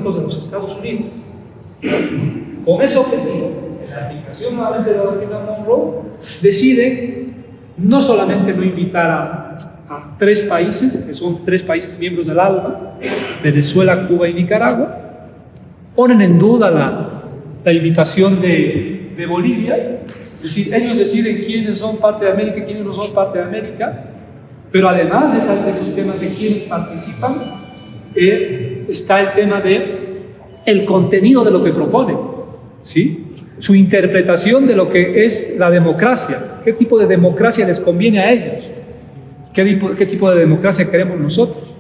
políticos de los Estados Unidos. Con ese objetivo, en la aplicación nuevamente de la doctrina Monroe, deciden no solamente no invitar a 3 países, que son 3 países miembros del ALBA, Venezuela, Cuba y Nicaragua, ponen en duda la invitación de Bolivia, es decir, ellos deciden quiénes son parte de América y quiénes no son parte de América, pero además de esos temas de quiénes participan, está el tema del contenido de lo que proponen, ¿sí? Su interpretación de lo que es la democracia, qué tipo de democracia les conviene a ellos, qué tipo de democracia queremos nosotros,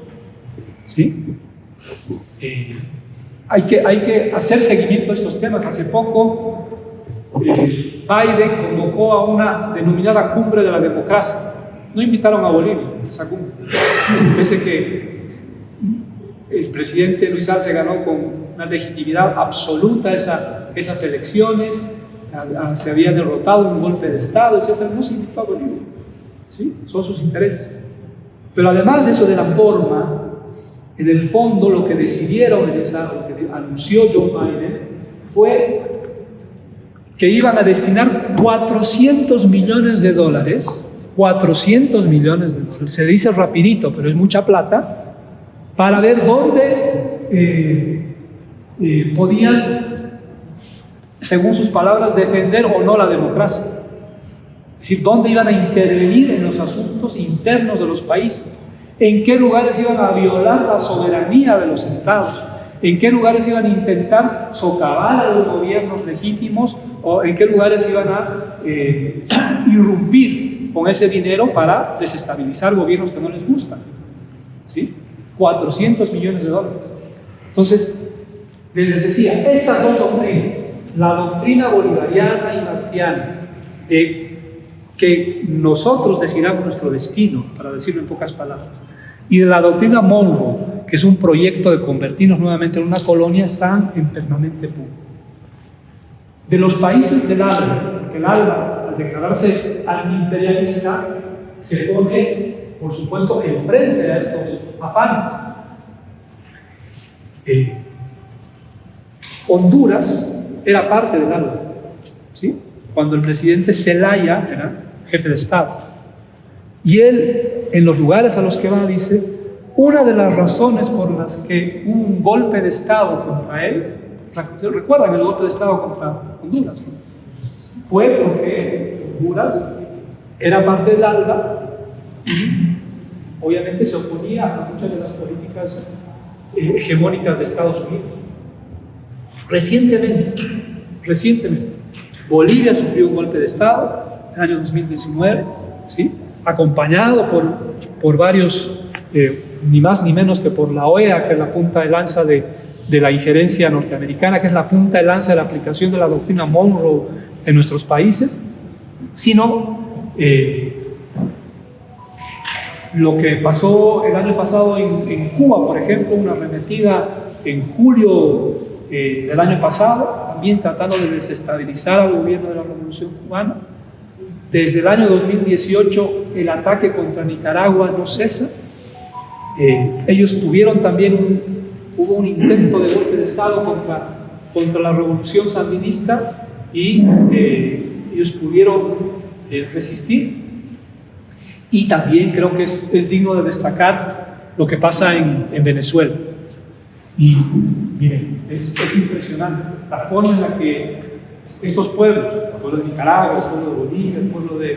¿sí? Hay que hacer seguimiento a estos temas. Hace poco Biden convocó a una denominada cumbre de la democracia. No invitaron a Bolivia a esa cumbre, pese que el presidente Luis Arce ganó con una legitimidad absoluta esas elecciones, se había derrotado un golpe de Estado, etc. No se invitó a Bolivia, ¿sí? Son sus intereses. Pero además de eso, de la forma, en el fondo lo que decidieron, lo que anunció Joe Biden, fue que iban a destinar $400 millones, 400 millones de dólares, se dice rapidito, pero es mucha plata, para ver dónde podían, según sus palabras, defender o no la democracia. Es decir, dónde iban a intervenir en los asuntos internos de los países, en qué lugares iban a violar la soberanía de los estados, en qué lugares iban a intentar socavar a los gobiernos legítimos o en qué lugares iban a irrumpir con ese dinero para desestabilizar gobiernos que no les gustan, ¿sí? 400 millones de dólares. Entonces, les decía, estas dos doctrinas, la doctrina bolivariana y martiana, de que nosotros decidamos nuestro destino, para decirlo en pocas palabras, y de la doctrina Monroe, que es un proyecto de convertirnos nuevamente en una colonia, están en permanente pugna. De los países del ALBA, el ALBA, al declararse antiimperialista, se pone, por supuesto, enfrente a estos afanes. Honduras era parte del ALBA, ¿sí? Cuando el presidente Zelaya era jefe de Estado. Y él, en los lugares a los que va, dice, una de las razones por las que hubo un golpe de Estado contra él, ¿recuerdan el golpe de Estado contra Honduras? Fue porque Honduras era parte del ALBA y obviamente se oponía a muchas de las políticas hegemónicas de Estados Unidos. Recientemente, Bolivia sufrió un golpe de Estado en el año 2019, ¿sí? Acompañado por varios, ni más ni menos que por la OEA, que es la punta de lanza de la injerencia norteamericana, que es la punta de lanza de la aplicación de la doctrina Monroe en nuestros países, sino lo que pasó el año pasado en Cuba, por ejemplo, una arremetida en julio del año pasado, también tratando de desestabilizar al gobierno de la Revolución Cubana. Desde el año 2018 el ataque contra Nicaragua no cesa. Ellos tuvieron también hubo un intento de golpe de Estado contra la revolución sandinista y ellos pudieron resistir. Y también creo que es digno de destacar lo que pasa en Venezuela. Y miren, es impresionante la forma en la que estos pueblos, el pueblo de Nicaragua, el pueblo de Bolivia, el pueblo de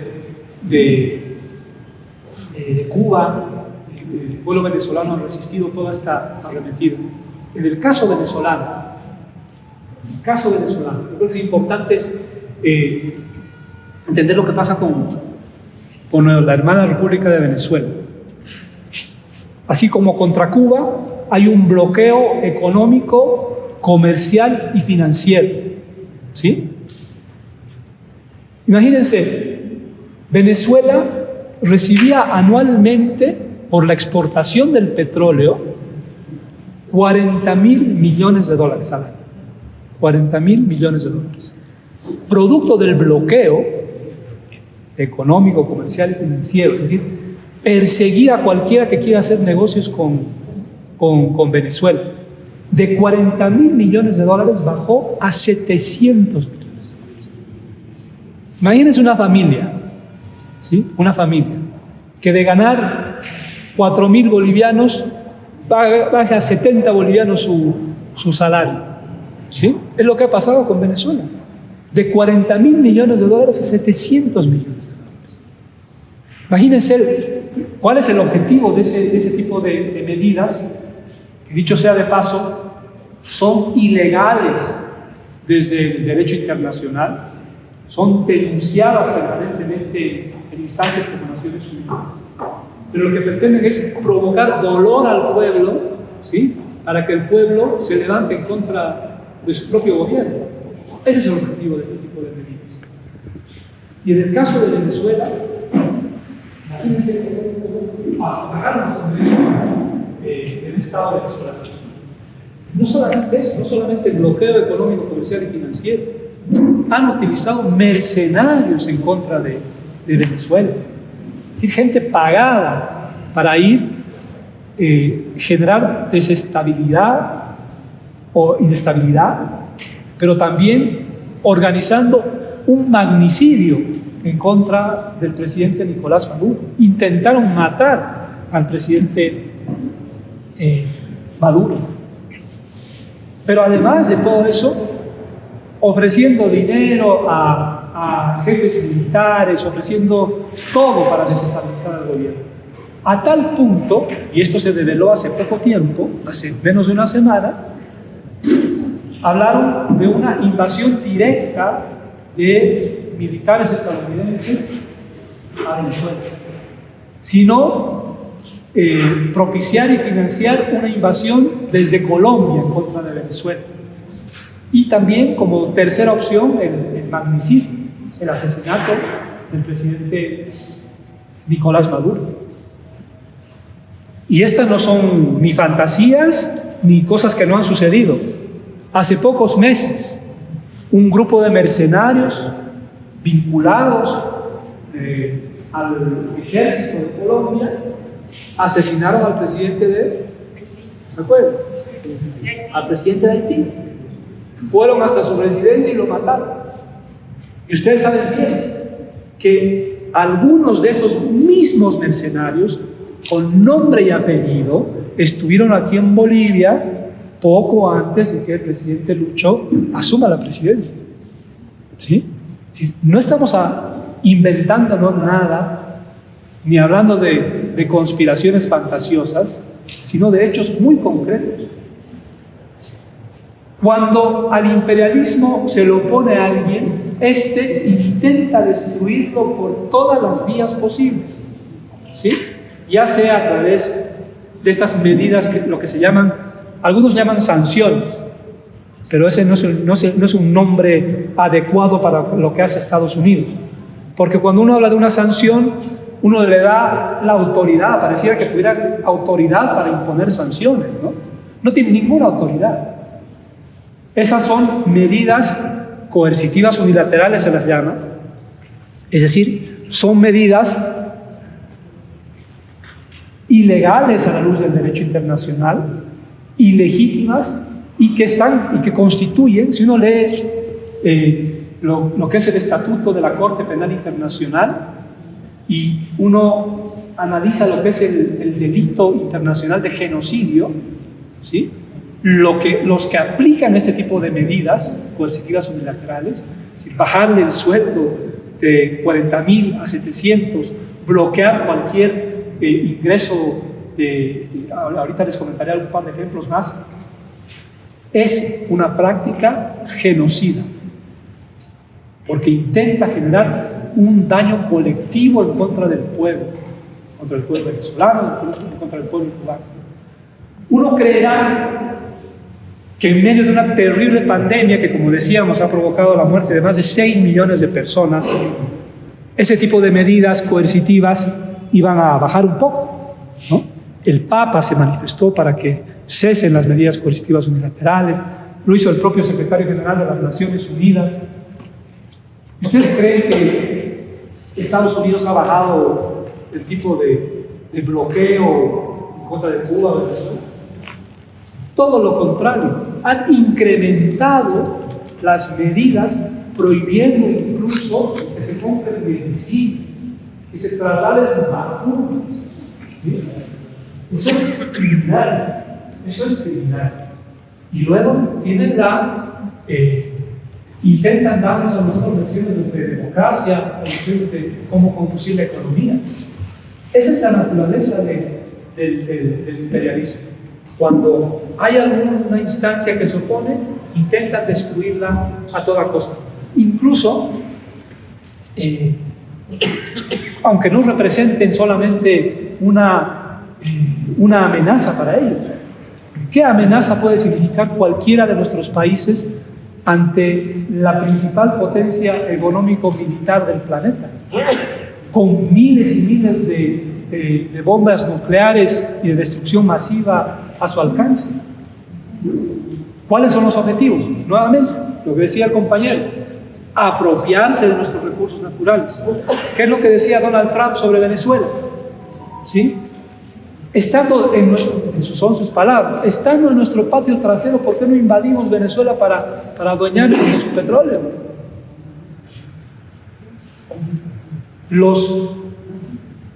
Cuba, el pueblo venezolano han resistido toda esta arremetida. En el caso venezolano, yo creo que es importante entender lo que pasa con la hermana República de Venezuela. Así como contra Cuba hay un bloqueo económico, comercial y financiero, ¿sí? Imagínense, Venezuela recibía anualmente por la exportación del petróleo 40.000 millones de dólares al año. 40.000 millones de dólares. Producto del bloqueo económico, comercial y financiero, es decir, perseguir a cualquiera que quiera hacer negocios con Venezuela. De 40.000 millones de dólares bajó a 700 millones. Imagínense una familia, ¿sí? Una familia que de ganar 4.000 bolivianos baja a 70 bolivianos su salario, ¿sí? Es lo que ha pasado con Venezuela. De 40.000 millones de dólares a 700 millones de dólares. Imagínense cuál es el objetivo de ese tipo de medidas, que dicho sea de paso, son ilegales desde el derecho internacional, son denunciadas permanentemente en instancias como Naciones Unidas, pero lo que pretenden es provocar dolor al pueblo, ¿sí? Para que el pueblo se levante en contra de su propio gobierno. Ese es el objetivo de este tipo de medidas. Y en el caso de Venezuela, imagínense cómo apagaron el Estado venezolano. No solamente eso, no solamente el bloqueo económico, comercial y financiero, han utilizado mercenarios en contra de Venezuela. Es decir, gente pagada para ir generar desestabilidad o inestabilidad, pero también organizando un magnicidio en contra del presidente Nicolás Maduro. Intentaron matar al presidente Maduro. Pero además de todo eso, ofreciendo dinero a jefes militares, ofreciendo todo para desestabilizar al gobierno. A tal punto, y esto se reveló hace poco tiempo, hace menos de una semana, hablaron de una invasión directa de militares estadounidenses a Venezuela, sino propiciar y financiar una invasión desde Colombia en contra de Venezuela. Y también, como tercera opción, el magnicidio, el asesinato del presidente Nicolás Maduro. Y estas no son ni fantasías ni cosas que no han sucedido. Hace pocos meses, un grupo de mercenarios vinculados al ejército de Colombia asesinaron al presidente ¿se acuerdan? Al presidente de Haití. Fueron hasta su residencia y lo mataron. Y ustedes saben bien que algunos de esos mismos mercenarios, con nombre y apellido, estuvieron aquí en Bolivia poco antes de que el presidente Lucho asuma la presidencia. ¿Sí? No estamos inventándonos nada, ni hablando de conspiraciones fantasiosas, sino de hechos muy concretos. Cuando al imperialismo se lo opone a alguien, este intenta destruirlo por todas las vías posibles, ¿sí? Ya sea a través de estas medidas, lo que se llaman, algunos llaman sanciones, pero ese no es un nombre adecuado para lo que hace Estados Unidos, porque cuando uno habla de una sanción, uno le da la autoridad, pareciera que tuviera autoridad para imponer sanciones, ¿no? No tiene ninguna autoridad. Esas son medidas coercitivas unilaterales, se las llama. Es decir, son medidas ilegales a la luz del derecho internacional, ilegítimas y que constituyen, si uno lee lo que es el estatuto de la Corte Penal Internacional y uno analiza lo que es el delito internacional de genocidio, ¿sí? Los que aplican este tipo de medidas coercitivas unilaterales, es decir, bajarle el sueldo de 40.000 a 700, bloquear cualquier ingreso ahorita les comentaré un par de ejemplos más, es una práctica genocida, porque intenta generar un daño colectivo en contra del pueblo venezolano, en contra del pueblo cubano. Uno creerá que en medio de una terrible pandemia que, como decíamos, ha provocado la muerte de más de 6 millones de personas, ese tipo de medidas coercitivas iban a bajar un poco, ¿no? El Papa se manifestó para que cesen las medidas coercitivas unilaterales, lo hizo el propio secretario general de las Naciones Unidas. ¿Ustedes creen que Estados Unidos ha bajado el tipo de bloqueo en contra de Cuba? Todo lo contrario, han incrementado las medidas, prohibiendo incluso que se compren medicinas, que se trasladen vacunas. ¿Sí? Eso es criminal, eso es criminal. Y luego tienen intentan darnos a nosotros lecciones de democracia, lecciones de cómo conducir la economía. Esa es la naturaleza del imperialismo. Cuando hay alguna instancia que se opone, intentan destruirla a toda costa. Incluso, aunque no representen solamente una amenaza para ellos. ¿Qué amenaza puede significar cualquiera de nuestros países ante la principal potencia económico-militar del planeta? Con miles y miles de bombas nucleares y de destrucción masiva a su alcance. ¿Cuáles son los objetivos? Nuevamente, lo que decía el compañero, apropiarse de nuestros recursos naturales. ¿Qué es lo que decía Donald Trump sobre Venezuela? ¿Sí? Estando son sus palabras, estando en nuestro patio trasero, ¿por qué no invadimos Venezuela para adueñarnos de su petróleo?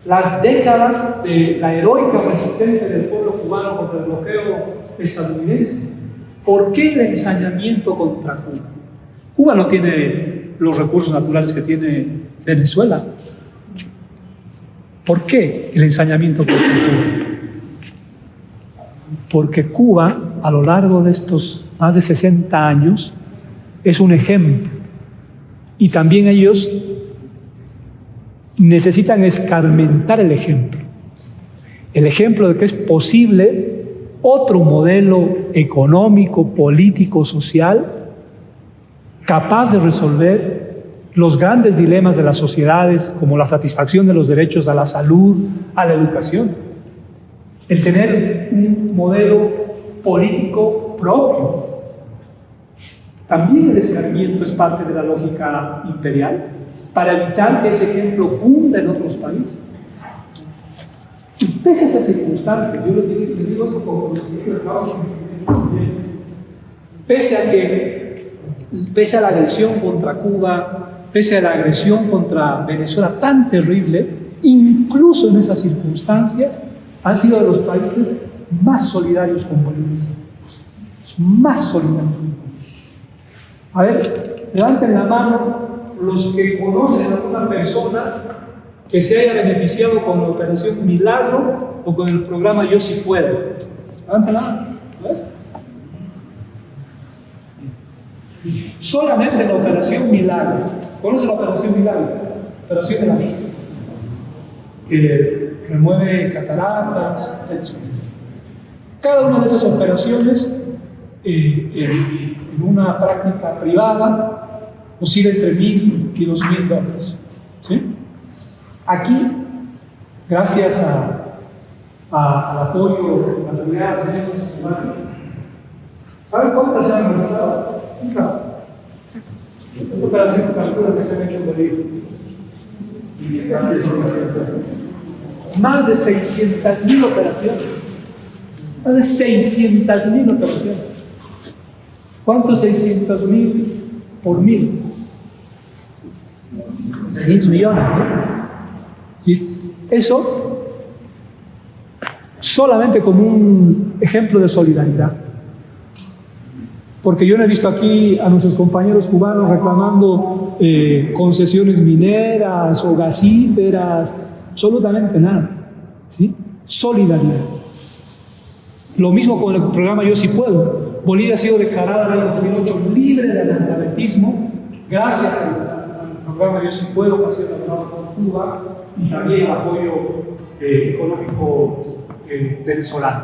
Las décadas de la heroica resistencia del pueblo cubano contra el bloqueo estadounidense. ¿Por qué el ensañamiento contra Cuba? Cuba no tiene los recursos naturales que tiene Venezuela. ¿Por qué el ensañamiento contra Cuba? Porque Cuba, a lo largo de estos más de 60 años, es un ejemplo. Y también ellos necesitan escarmentar el ejemplo de que es posible otro modelo económico, político, social, capaz de resolver los grandes dilemas de las sociedades, como la satisfacción de los derechos a la salud, a la educación. El tener un modelo político propio. También el escarmiento es parte de la lógica imperial, para evitar que ese ejemplo cunda en otros países. Y pese a esas circunstancias, yo les digo esto como conocimiento de causa, pese a la agresión contra Cuba, pese a la agresión contra Venezuela tan terrible, incluso en esas circunstancias, han sido de los países más solidarios con Bolivia. Más solidarios con Bolivia. A ver, levanten la mano los que conocen a una persona que se haya beneficiado con la Operación Milagro o con el programa Yo Sí Puedo. Levanten la mano. Solamente la Operación Milagro. ¿Conoce la Operación Milagro? Operación de la vista. Que remueve cataratas. Cada una de esas operaciones en una práctica privada oscila entre $1,000 y $2,000. ¿Sí? Aquí, gracias al apoyo de las autoridades de derechos humanos, ¿saben cuántas se han realizado? Esta operación calcula que se han hecho en Bolivia. Más de 600,000 operaciones. Más de 600,000 operaciones. ¿Cuántos 600,000 por 1,000? 600 millones, ¿no? ¿Sí? Eso solamente como un ejemplo de solidaridad. Porque yo no he visto aquí a nuestros compañeros cubanos reclamando concesiones mineras o gasíferas, absolutamente nada. ¿Sí? Solidaridad. Lo mismo con el programa Yo Sí Puedo. Bolivia ha sido declarada en el año 2008 libre del analfabetismo gracias al programa Yo Sí Puedo, que ha sido elaborado por Cuba, y también el apoyo económico venezolano.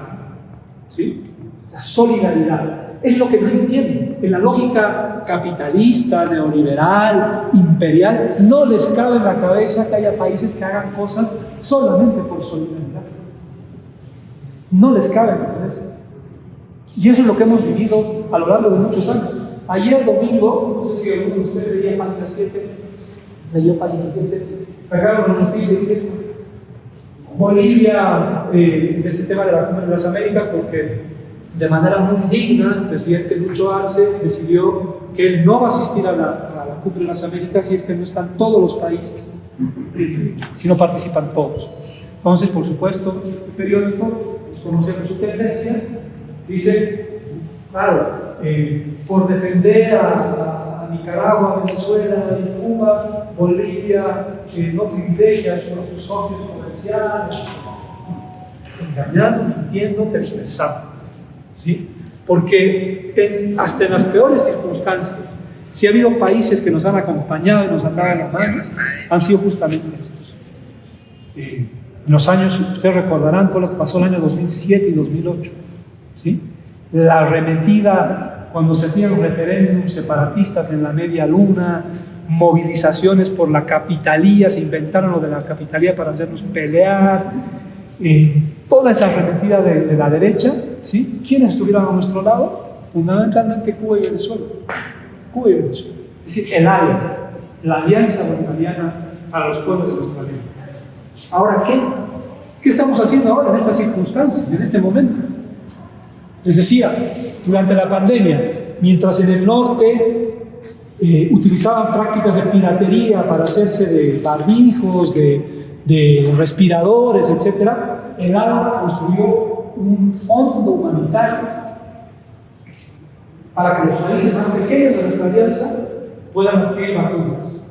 ¿Sí? La solidaridad es lo que no entienden. En la lógica capitalista, neoliberal, imperial, no les cabe en la cabeza que haya países que hagan cosas solamente por solidaridad. No les cabe en la cabeza. Y eso es lo que hemos vivido a lo largo de muchos años. Ayer domingo, no sé si alguno de ustedes leyó página 7, sacaron una noticia que Bolivia, este tema de la Cumbre de las Américas, porque de manera muy digna, el presidente Lucho Arce decidió que él no va a asistir a la Cumbre de las Américas si es que no están todos los países, si no participan todos. Entonces, por supuesto, este periódico, pues, conocemos su tendencia, dice, claro, por defender a Nicaragua, Venezuela y Cuba, Bolivia no privilegia a sus socios comerciales, engañando, mintiendo, tergiversando. ¿Sí? Porque hasta en las peores circunstancias, si ha habido países que nos han acompañado y nos han dado la mano, han sido justamente estos. En los años, ustedes recordarán todo lo que pasó en el año 2007 y 2008. ¿Sí? La arremetida cuando se hacían referéndums separatistas en la media luna, movilizaciones por la capitalía, se inventaron lo de la capitalía para hacernos pelear, toda esa arremetida de la derecha, ¿sí? ¿Quiénes estuvieron a nuestro lado? Fundamentalmente Cuba y Venezuela. Cuba y Venezuela. Es decir, el ALBA, la Alianza Bolivariana para los Pueblos de nuestra América. Ahora, ¿qué estamos haciendo ahora en estas circunstancias, en este momento? Les decía, durante la pandemia, mientras en el norte utilizaban prácticas de piratería para hacerse de barbijos, de respiradores, etc., el ALBA construyó un fondo humanitario para que los países más pequeños de nuestra alianza puedan adquirir vacunas.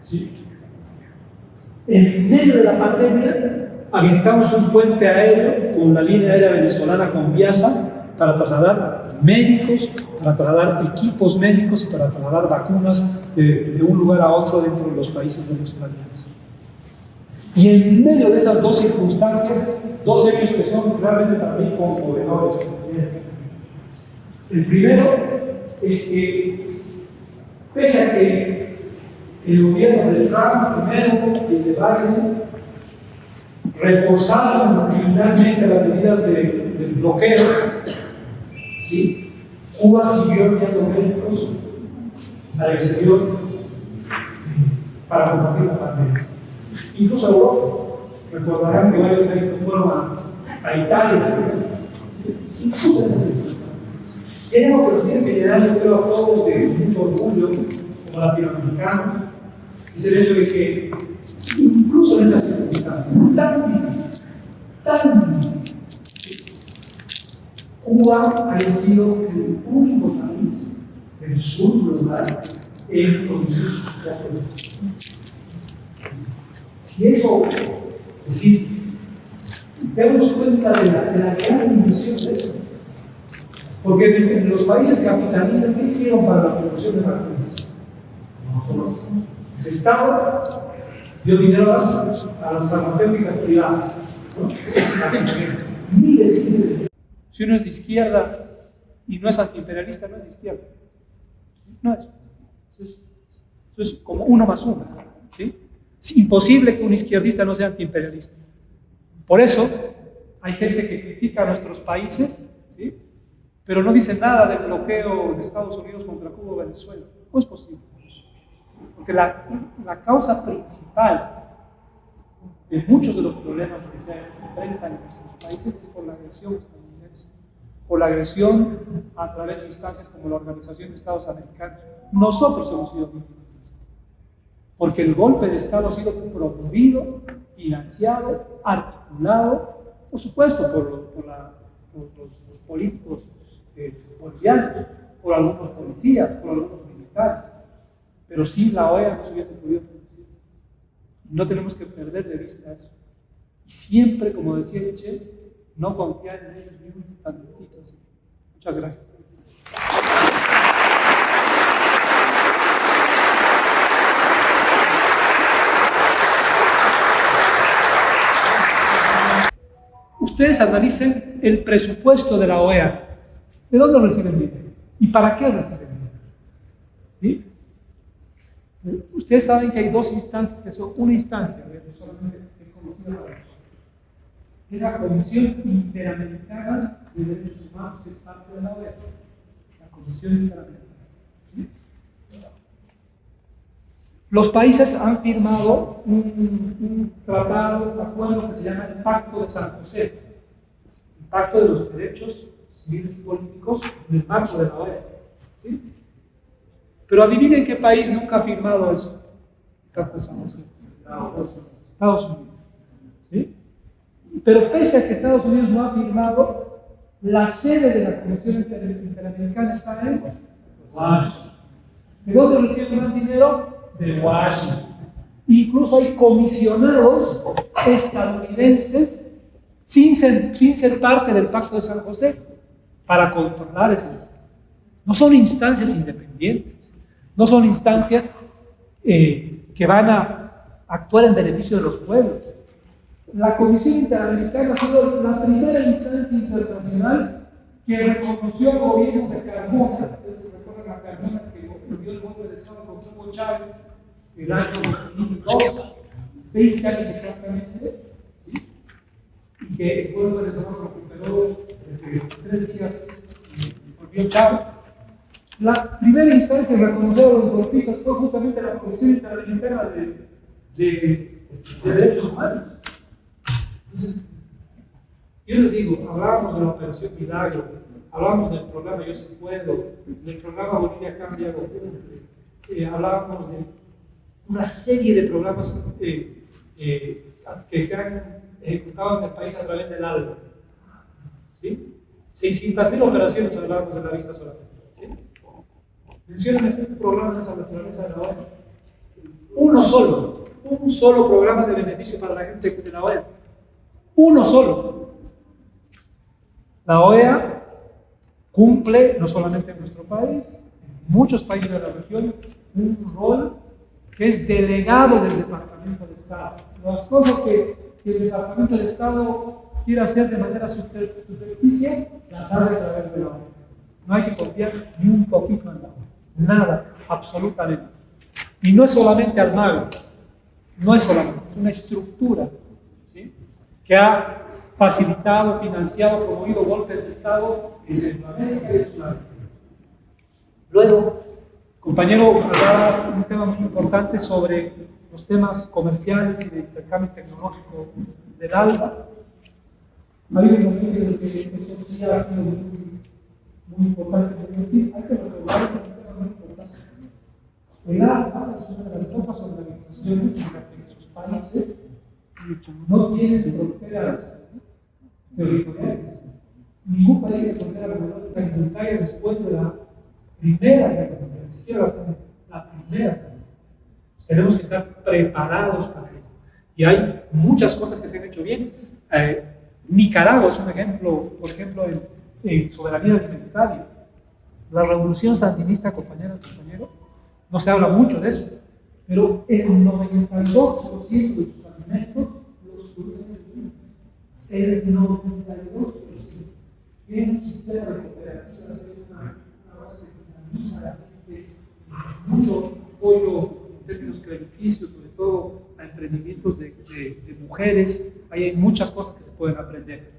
¿Sí? En medio de la pandemia, habilitamos un puente aéreo con la línea aérea venezolana Conviasa para trasladar médicos, para trasladar equipos médicos y para trasladar vacunas de un lugar a otro dentro de los países de nuestra alianza. Y en medio de esas dos circunstancias, dos hechos que son realmente también conmovedores. El primero es que, pese a que el gobierno de Trump primero y el de Biden reforzaron criminalmente las medidas del bloqueo, ¿sí? Cuba siguió enviando médicos al exterior para combatir la pandemia. Incluso Europa. Recordarán que varios médicos fueron a Italia. Incluso queremos que los tienen que llenar, yo creo, a todos de mucho orgullo, como latinoamericanos, es el hecho de que, incluso en estas circunstancias tan difíciles, Cuba ha sido el único país del sur global en producir su propio. Si eso, es decir, demos cuenta de la gran dimensión de eso. Porque en los países capitalistas, ¿qué hicieron para la producción de vacunas? Nosotros. El Estado dio dinero a las farmacéuticas privadas. ¿No? Miles y miles de. Si uno es de izquierda y no es antiimperialista, no es de izquierda. No es. Eso es como 1 más 1. ¿Sí? Es imposible que un izquierdista no sea antiimperialista. Por eso hay gente que critica a nuestros países, ¿sí? Pero no dice nada del bloqueo de Estados Unidos contra Cuba o Venezuela. ¿Cómo es posible? Porque la causa principal de muchos de los problemas que se enfrentan en nuestros países es por la agresión estadounidense, por la agresión a través de instancias como la Organización de Estados Americanos. Nosotros hemos sido víctimas. Porque el golpe de Estado ha sido promovido, financiado, articulado, por supuesto, por los políticos bolivianos, por algunos policías, por algunos militares. Pero sí, la OEA no se hubiese podido producir. No tenemos que perder de vista eso. Y siempre, como decía Che, no confiar en ellos ni un tantito. Muchas gracias. Ustedes analicen el presupuesto de la OEA. ¿De dónde reciben dinero? ¿Y para qué reciben dinero? ¿Sí? Ustedes saben que hay dos instancias que son una instancia, solamente es conocida para eso. Es la Comisión Interamericana de Derechos Humanos, que es parte de la OEA. La Comisión Interamericana. ¿Sí? Los países han firmado un tratado, un acuerdo que se llama el Pacto de San José, el Pacto de los Derechos civiles y políticos en el marco de la OEA. ¿Sí? Pero adivinen qué país nunca ha firmado eso. Estados Unidos. ¿Sí? Pero pese a que Estados Unidos no ha firmado, la sede de la Comisión Interamericana está en Washington. ¿De dónde reciben más dinero? De Washington. Incluso hay comisionados estadounidenses sin ser parte del Pacto de San José para controlar ese sistema. No son instancias independientes, no son instancias que van a actuar en beneficio de los pueblos. La Comisión Interamericana ha sido la primera instancia internacional que reconoció al gobierno de Carmona. Ustedes se recuerdan a Carmona que dio el golpe de Estado con Hugo Chávez el año 2002, 20 años exactamente, ¿sí? Y que el pueblo venezolano recuperó 3 días volvió Chávez. La primera instancia de reconocer a los golpistas fue justamente la Comisión Interamericana de Derechos Humanos. Entonces, yo les digo, hablábamos de la Operación Milagro, hablábamos del programa Yo Sí Puedo, del programa Bolivia Cambia Algo Cumple, hablábamos de una serie de programas que se han ejecutado en el país a través del ALBA. ¿Sí? 600.000 operaciones hablábamos de la vista solamente. ¿Sí? Mencióname un programa de esa naturaleza de la OEA. Un solo programa de beneficio para la gente de la OEA. Uno solo. La OEA cumple, no solamente en nuestro país, en muchos países de la región, un rol que es delegado del Departamento de Estado. Las cosas que el Departamento de Estado quiere hacer de manera superficial, las hace a través de la OEA. No hay que confiar ni un poquito en la OEA. Nada, absolutamente. Y no es solamente Almagro, no es solamente, es una estructura, ¿sí?, que ha facilitado, financiado, promovido golpes de Estado en Centroamérica y en Sudamérica. Luego, compañero, hablaba un tema muy importante sobre los temas comerciales y de intercambio tecnológico del ALBA. Ha habido un momento en el que eso sí ha sido muy importante. Hay que recordar que es un tema muy importante. El ALBA es una de las pocas organizaciones en las que sus países no tienen fronteras territoriales. Ningún país tiene frontera comunitaria después de la Primera Guerra Mundial, ni siquiera la Primera. Tenemos que estar preparados para ello. Y hay muchas cosas que se han hecho bien. Nicaragua es un ejemplo, por ejemplo, en soberanía alimentaria. La revolución sandinista, compañeras y compañeros, no se habla mucho de eso, pero el 92% de sus alimentos los producen en el el 92%. Tiene un sistema de cooperativas, una base que dinamiza la gente, mucho apoyo en términos crediticios, sobre todo a emprendimientos de mujeres. Ahí hay muchas cosas que se pueden aprender.